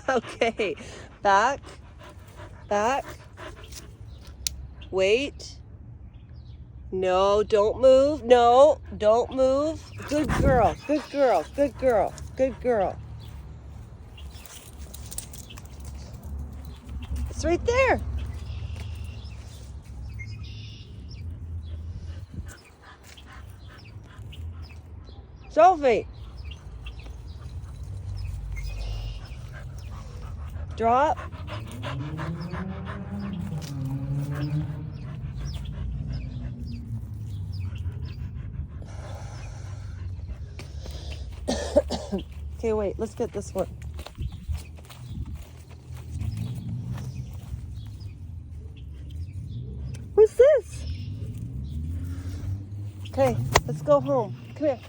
Okay, back, back, wait. No, don't move. No, don't move. Good girl, good girl, good girl, good girl. It's right there. Sophie. Drop. Okay, wait, let's get this one. Who's this? Okay, let's go home. Come here.